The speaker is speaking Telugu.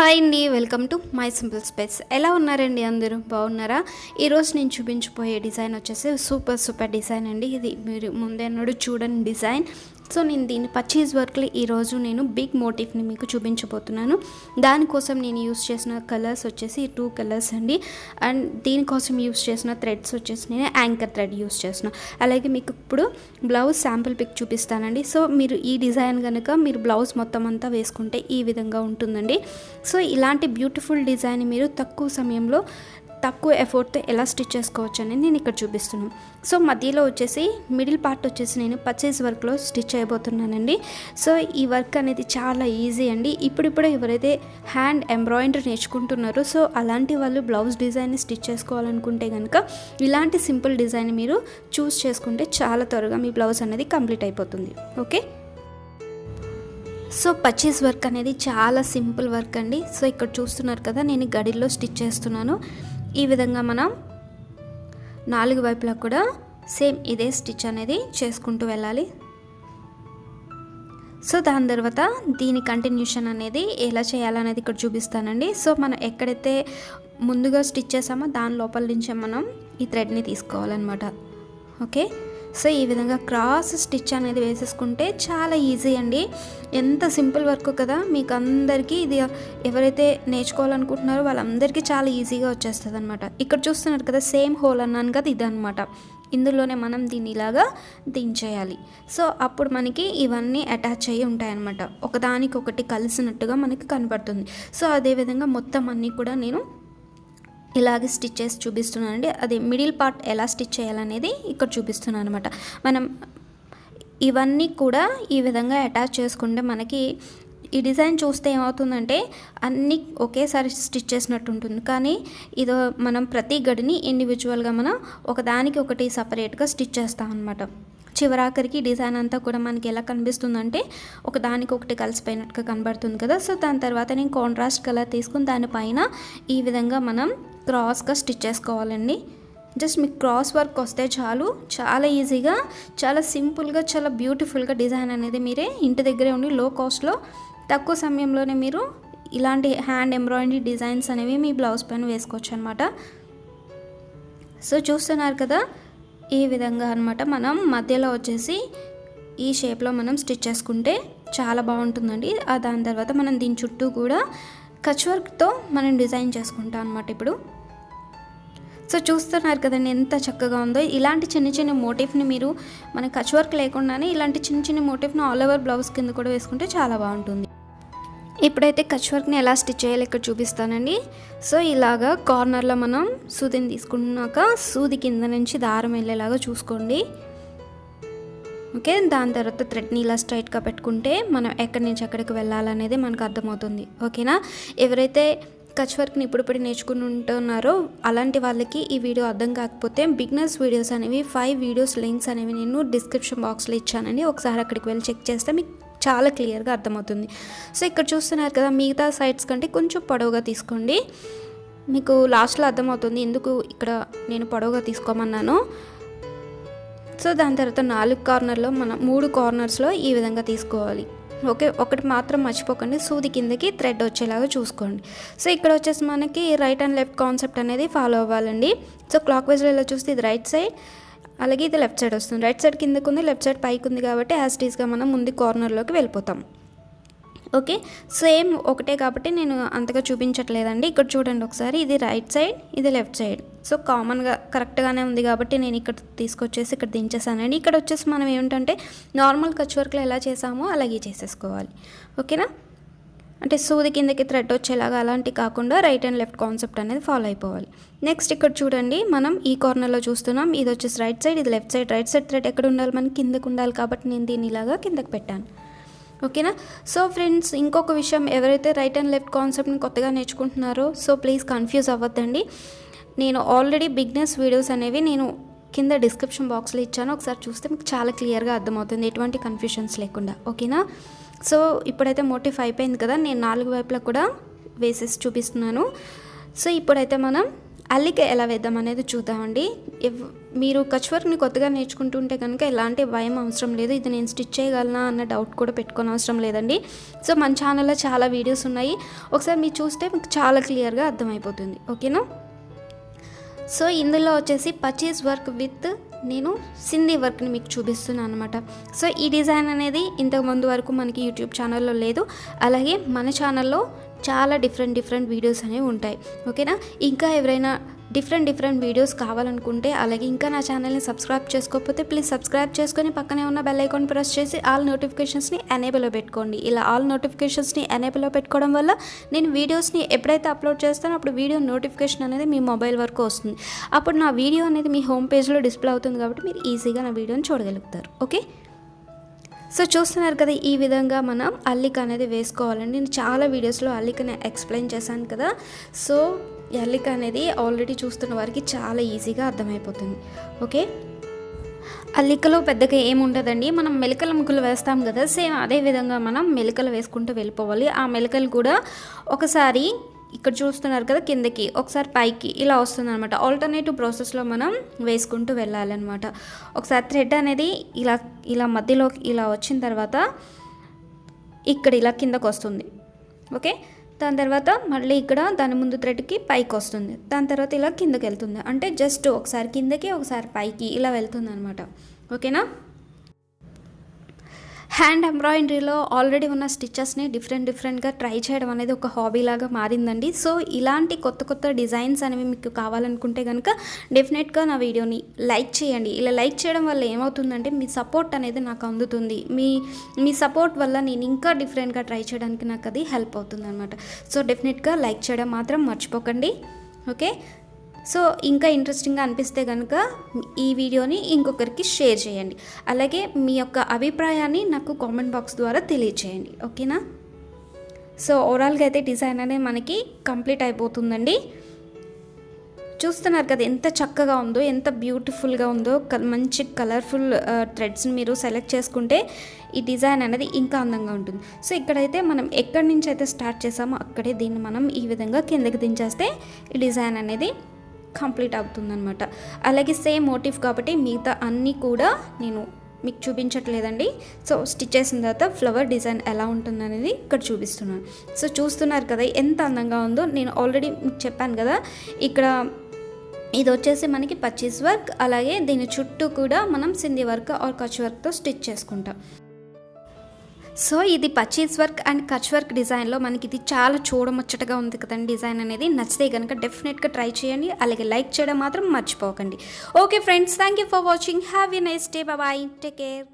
హాయ్ అండి, welcome to my simple space. ఎలా ఉన్నారండి? అందరూ బాగున్నారా? ఈరోజు నేను చూపించిపోయే డిజైన్ వచ్చేసి సూపర్ డిజైన్ అండి. ఇది మీరు ముందెన్నడూ చూడని డిజైన్. సో నేను దీన్ని పచీస్ వర్క్లో ఈరోజు నేను బిగ్ మోటిఫ్ని మీకు చూపించబోతున్నాను. దానికోసం నేను యూస్ చేసిన కలర్స్ వచ్చేసి 2 కలర్స్ అండి. అండ్ దీనికోసం యూస్ చేసిన థ్రెడ్స్ వచ్చేసి నేను యాంకర్ థ్రెడ్ యూస్ చేసిన. అలాగే మీకు ఇప్పుడు బ్లౌజ్ శాంపుల్ పిక్ చూపిస్తానండి. సో మీరు ఈ డిజైన్ కనుక మీరు బ్లౌజ్ మొత్తం అంతా వేసుకుంటే ఈ విధంగా ఉంటుందండి. సో ఇలాంటి బ్యూటిఫుల్ డిజైన్ మీరు తక్కువ సమయంలో తక్కువ ఎఫర్ట్తో ఎలా స్టిచ్ చేసుకోవచ్చు అనేది నేను ఇక్కడ చూపిస్తున్నాను. సో మధ్యలో వచ్చేసి మిడిల్ పార్ట్ వచ్చేసి నేను పర్చేస్ వర్క్లో స్టిచ్ చేయబోతున్నానండి. సో ఈ వర్క్ అనేది చాలా ఈజీ అండి. ఇప్పుడిప్పుడే ఎవరైతే హ్యాండ్ ఎంబ్రాయిడరీ నేర్చుకుంటున్నారో సో అలాంటి వాళ్ళు బ్లౌజ్ డిజైన్ని స్టిచ్ చేసుకోవాలనుకుంటే కనుక ఇలాంటి సింపుల్ డిజైన్ మీరు చూస్ చేసుకుంటే చాలా త్వరగా మీ బ్లౌజ్ అనేది కంప్లీట్ అయిపోతుంది. ఓకే, సో పర్చేస్ వర్క్ అనేది చాలా సింపుల్ వర్క్ అండి. సో ఇక్కడ చూస్తున్నారు కదా, నేను గడిలో స్టిచ్ చేస్తున్నాను. ఈ విధంగా మనం 4 వైపులా కూడా సేమ్ ఇదే స్టిచ్ అనేది చేసుకుంటూ వెళ్ళాలి. సో దాని తర్వాత దీని కంటిన్యూషన్ అనేది ఎలా చేయాలనేది ఇక్కడ చూపిస్తానండి. సో మనం ఎక్కడైతే ముందుగా స్టిచ్ చేసామో దాని లోపల నుంచే మనం ఈ థ్రెడ్ని తీసుకోవాలన్నమాట. ఓకే, సో ఈ విధంగా క్రాస్ స్టిచ్ అనేది వేసేసుకుంటే చాలా ఈజీ అండి. ఎంత సింపుల్ వర్క్ కదా, మీకు అందరికీ ఇది ఎవరైతే నేర్చుకోవాలనుకుంటున్నారో వాళ్ళందరికీ చాలా ఈజీగా వచ్చేస్తుంది అనమాట. ఇక్కడ చూస్తున్నారు కదా, సేమ్ హోల్ అన్నాను కదా, ఇదనమాట. ఇందులోనే మనం దీన్ని ఇలాగా దించేయాలి. సో అప్పుడు మనకి ఇవన్నీ అటాచ్ అయ్యి ఉంటాయన్నమాట, ఒకదానికొకటి కలిసినట్టుగా మనకి కనపడుతుంది. సో అదేవిధంగా మొత్తం అన్నీ కూడా నేను ఇలాగే స్టిచ్ చేసి చూపిస్తున్నానండి. అది మిడిల్ పార్ట్ ఎలా స్టిచ్ చేయాలనేది ఇక్కడ చూపిస్తున్నాను అనమాట. మనం ఇవన్నీ కూడా ఈ విధంగా అటాచ్ చేసుకుంటే మనకి ఈ డిజైన్ చూస్తే ఏమవుతుందంటే అన్నీ ఒకేసారి స్టిచ్ చేసినట్టు ఉంటుంది. కానీ ఇదో మనం ప్రతి గడిని ఇండివిజువల్గా మనం ఒకదానికి ఒకటి సపరేట్గా స్టిచ్ చేస్తాం అనమాట. చివరాఖరికి డిజైన్ అంతా కూడా మనకి ఎలా కనిపిస్తుందంటే ఒకదానికొకటి కలిసిపోయినట్టుగా కనబడుతుంది కదా. సో దాని తర్వాత నేను కాంట్రాస్ట్ కలర్ తీసుకుని దానిపైన ఈ విధంగా మనం క్రాస్గా స్టిచ్ చేసుకోవాలండి. జస్ట్ మీకు క్రాస్ వర్క్ వస్తే చాలు, చాలా ఈజీగా, చాలా సింపుల్గా, చాలా బ్యూటిఫుల్గా డిజైన్ అనేది మీరే ఇంటి దగ్గరే ఉండి లో కాస్ట్లో తక్కువ సమయంలోనే మీరు ఇలాంటి హ్యాండ్ ఎంబ్రాయిడరీ డిజైన్స్ అనేవి మీ బ్లౌజ్ పైన వేసుకోవచ్చు అనమాట. సో చూస్తున్నారు కదా, ఈ విధంగా అనమాట. మనం మధ్యలో వచ్చేసి ఈ షేప్లో మనం స్టిచ్ చేసుకుంటే చాలా బాగుంటుందండి. దాని తర్వాత మనం దీని చుట్టూ కూడా కచ్ వర్క్తో మనం డిజైన్ చేసుకుంటాం అనమాట ఇప్పుడు. సో చూస్తున్నారు కదండి ఎంత చక్కగా ఉందో. ఇలాంటి చిన్న మోటిఫ్ని మీరు మన కచ్ వర్క్ లేకుండానే ఇలాంటి చిన్న మోటిఫ్ని ఆల్ ఓవర్ బ్లౌజ్ కింద కూడా వేసుకుంటే చాలా బాగుంటుంది. ఇప్పుడైతే కచ్ వర్క్ని ఎలా స్టిచ్ చేయాలో ఇక్కడ చూపిస్తానండి. సో ఇలాగా కార్నర్లో మనం సూదిని తీసుకున్నాక సూది కింద నుంచి దారం వెళ్ళేలాగా చూసుకోండి. ఓకే, దాని తర్వాత థ్రెడ్ని ఇలా స్ట్రైట్గా పెట్టుకుంటే మనం ఎక్కడి నుంచి ఎక్కడికి వెళ్ళాలనేది మనకు అర్థమవుతుంది. ఓకేనా, ఎవరైతే కచ్ వర్క్ని ఇప్పుడు నేర్చుకుంటున్నారో అలాంటి వాళ్ళకి ఈ వీడియో అర్థం కాకపోతే బిగినర్స్ వీడియోస్ అనేవి 5 వీడియోస్ లింక్స్ అనేవి నేను డిస్క్రిప్షన్ బాక్స్లో ఇచ్చానండి. ఒకసారి అక్కడికి వెళ్ళి చెక్ చేస్తే మీకు చాలా క్లియర్గా అర్థమవుతుంది. సో ఇక్కడ చూస్తున్నారు కదా, మిగతా సైడ్స్ కంటే కొంచెం పొడవుగా తీసుకోండి. మీకు లాస్ట్లో అర్థమవుతుంది ఎందుకు ఇక్కడ నేను పొడవుగా తీసుకోమన్నాను. సో దాని తర్వాత 4 కార్నర్లో మనం 3 కార్నర్స్లో ఈ విధంగా తీసుకోవాలి. ఓకే, ఒకటి మాత్రం మర్చిపోకండి, సూది కిందకి థ్రెడ్ వచ్చేలాగా చూసుకోండి. సో ఇక్కడ వచ్చేసి మనకి రైట్ అండ్ లెఫ్ట్ కాన్సెప్ట్ అనేది ఫాలో అవ్వాలండి. సో క్లాక్ వైజ్లో ఇలా చూస్తే ఇది రైట్ సైడ్, అలాగే ఇది లెఫ్ట్ సైడ్ వస్తుంది. రైట్ సైడ్ కిందకు ఉంది, లెఫ్ట్ సైడ్ పైకి ఉంది కాబట్టి యాజ్ ఇట్ ఈస్గా మనం ముందు కార్నర్లోకి వెళ్ళిపోతాం. ఓకే, సేమ్ ఒకటే కాబట్టి నేను అంతగా చూపించట్లేదండి. ఇక్కడ చూడండి ఒకసారి, ఇది రైట్ సైడ్, ఇది లెఫ్ట్ సైడ్. సో కామన్గా కరెక్ట్గానే ఉంది కాబట్టి నేను ఇక్కడ తీసుకొచ్చేసి ఇక్కడ దించేసానండి. ఇక్కడ వచ్చేసి మనం ఏమిటంటే నార్మల్ కచ్ వర్క్లో ఎలా చేసామో అలాగే చేసేసుకోవాలి. ఓకేనా, అంటే సూది కిందకి థ్రెడ్ వచ్చేలాగా అలాంటి కాకుండా రైట్ అండ్ లెఫ్ట్ కాన్సెప్ట్ అనేది ఫాలో అయిపోవాలి. నెక్స్ట్ ఇక్కడ చూడండి, మనం ఈ కార్నర్లో చూస్తున్నాం, ఇది వచ్చేసి రైట్ సైడ్, ఇది left side. Right side thread ఎక్కడ ఉండాలి, మనకి కిందకు ఉండాలి కాబట్టి నేను దీన్ని ఇలాగా కిందకి పెట్టాను. ఓకేనా, సో ఫ్రెండ్స్ ఇంకొక విషయం, ఎవరైతే రైట్ అండ్ లెఫ్ట్ కాన్సెప్ట్ని కొత్తగా నేర్చుకుంటున్నారో సో ప్లీజ్ కన్ఫ్యూజ్ అవ్వద్దండి. నేను ఆల్రెడీ బిగినర్స్ వీడియోస్ అనేవి నేను కింద డిస్క్రిప్షన్ బాక్స్లో ఇచ్చాను, ఒకసారి చూస్తే మీకు చాలా క్లియర్గా అర్థమవుతుంది, ఎటువంటి కన్ఫ్యూషన్స్ లేకుండా. ఓకేనా, సో ఇప్పుడైతే మోటిఫ్ అయిపోయింది కదా, నేను 4 వైపులా కూడా వేసేసి చూపిస్తున్నాను. సో ఇప్పుడైతే మనం అల్లిక ఎలా వేద్దాం అనేది చూద్దామండి. మీరు కచ్ వర్క్ని కొత్తగా నేర్చుకుంటుంటే కనుక ఎలాంటి భయం అవసరం లేదు. ఇది నేను స్టిచ్ చేయగలనా అన్న డౌట్ కూడా పెట్టుకోని అవసరం లేదండి. సో మన ఛానల్లో చాలా వీడియోస్ ఉన్నాయి, ఒకసారి మీరు చూస్తే మీకు చాలా క్లియర్గా అర్థమైపోతుంది. ఓకేనా? సో ఇందులో వచ్చేసి పచీస్ వర్క్ విత్ నేను సింధీ వర్క్ని మీకు చూపిస్తున్నాను అనమాట. సో ఈ డిజైన్ అనేది ఇంతకుముందు వరకు మనకి యూట్యూబ్ ఛానల్లో లేదు, అలాగే మన ఛానల్లో చాలా డిఫరెంట్ వీడియోస్ అనేవి ఉంటాయి. ఓకేనా? ఇంకా ఎవరైనా డిఫరెంట్ వీడియోస్ కావాలనుకుంటే, అలాగే ఇంకా నా ఛానల్ని సబ్స్క్రైబ్ చేసుకోకపోతే ప్లీజ్ సబ్స్క్రైబ్ చేసుకొని పక్కనే ఉన్న బెల్ ఐకాన్ ప్రెస్ చేసి ఆల్ నోటిఫికేషన్స్ని ఎనేబుల్లో పెట్టుకోండి. ఇలా ఆల్ నోటిఫికేషన్స్ని ఎనేబుల్లో పెట్టుకోవడం వల్ల నేను వీడియోస్ని ఎప్పుడైతే అప్లోడ్ చేస్తానో అప్పుడు వీడియో నోటిఫికేషన్ అనేది మీ మొబైల్ వరకు వస్తుంది. అప్పుడు నా వీడియో అనేది మీ హోమ్ పేజ్లో డిస్ప్లే అవుతుంది కాబట్టి మీరు ఈజీగా నా వీడియోని చూడగలుగుతారు. ఓకే? సో చూస్తున్నారు కదా, ఈ విధంగా మనం అల్లిక అనేది వేసుకోవాలండి. నేను చాలా వీడియోస్లో అల్లికని ఎక్స్ప్లెయిన్ చేశాను కదా. సో ఈ అల్లిక అనేది ఆల్రెడీ చూస్తున్న వారికి చాలా ఈజీగా అర్థమైపోతుంది. ఓకే? అల్లికలో పెద్దగా ఏముండదండి, మనం మెలికల ముగ్గులు వేస్తాం కదా, సేమ్ అదే విధంగా మనం మెలికలు వేసుకుంటూ వెళ్ళిపోవాలి. ఆ మెలికలు కూడా ఒకసారి ఇక్కడ చూస్తున్నారు కదా కిందకి, ఒకసారి పైకి ఇలా వస్తుంది అనమాట. ఆల్టర్నేటివ్ ప్రాసెస్లో మనం వేసుకుంటూ వెళ్ళాలన్నమాట. ఒకసారి థ్రెడ్ అనేది ఇలా మధ్యలో ఇలా వచ్చిన తర్వాత ఇక్కడ ఇలా కిందకు వస్తుంది. ఓకే? దాని తర్వాత మళ్ళీ ఇక్కడ దాని ముందు థ్రెడ్కి పైకి వస్తుంది, దాని తర్వాత ఇలా కిందకి వెళ్తుంది. అంటే జస్ట్ ఒకసారి కిందకి ఒకసారి పైకి ఇలా వెళ్తుంది అనమాట. ఓకేనా? హ్యాండ్ ఎంబ్రాయిడరీలో ఆల్రెడీ ఉన్న స్టిచెస్ని డిఫరెంట్గా ట్రై చేయడం అనేది ఒక హాబీ లాగా మారిందండి. సో ఇలాంటి కొత్త డిజైన్స్ అనేవి మీకు కావాలనుకుంటే కనుక డెఫినెట్గా నా వీడియోని లైక్ చేయండి. ఇలా లైక్ చేయడం వల్ల ఏమవుతుందంటే మీ సపోర్ట్ అనేది నాకు అందుతుంది. మీ సపోర్ట్ వల్ల నేను ఇంకా డిఫరెంట్గా ట్రై చేయడానికి నాకు అది హెల్ప్ అవుతుంది అనమాట. సో డెఫినెట్గా లైక్ చేయడం మాత్రం మర్చిపోకండి. ఓకే? సో ఇంకా ఇంట్రెస్టింగ్గా అనిపిస్తే కనుక ఈ వీడియోని ఇంకొకరికి షేర్ చేయండి. అలాగే మీ యొక్క అభిప్రాయాన్ని నాకు కామెంట్ బాక్స్ ద్వారా తెలియచేయండి. ఓకేనా? సో ఓవరాల్గా అయితే డిజైన్ అనేది మనకి కంప్లీట్ అయిపోతుందండి. చూస్తున్నారు కదా ఎంత చక్కగా ఉందో, ఎంత బ్యూటిఫుల్గా ఉందో. మంచి కలర్ఫుల్ థ్రెడ్స్ని మీరు సెలెక్ట్ చేసుకుంటే ఈ డిజైన్ అనేది ఇంకా అందంగా ఉంటుంది. సో ఇక్కడైతే మనం ఎక్కడి నుంచి అయితే స్టార్ట్ చేసామో అక్కడే దీన్ని మనం ఈ విధంగా కిందకి దించేస్తే ఈ డిజైన్ అనేది కంప్లీట్ అవుతుందన్నమాట. అలాగే సేమ్ మోటివ్ కాబట్టి మిగతా అన్నీ కూడా నేను మీకు చూపించట్లేదండి. సో స్టిచ్ చేసిన తర్వాత ఫ్లవర్ డిజైన్ ఎలా ఉంటుందనేది ఇక్కడ చూపిస్తున్నాను. సో చూస్తున్నారు కదా ఎంత అందంగా ఉందో. నేను ఆల్రెడీ మీకు చెప్పాను కదా, ఇక్కడ ఇది వచ్చేసి మనకి పచీస్ వర్క్, అలాగే దీని చుట్టూ కూడా మనం సింధీ వర్క్ ఆర్ కచ్ వర్క్తో స్టిచ్ చేసుకుంటాం. సో ఇది pachisi work and Kutch work డిజైన్లో మనకి ఇది చాలా చూడముచ్చటగా ఉంది కదండి. డిజైన్ అనేది నచ్చితే కనుక డెఫినెట్గా ట్రై చేయండి, అలాగే లైక్ చేయడం మాత్రం మర్చిపోకండి. Okay friends, thank you for watching. Have a nice day. Bye, take care.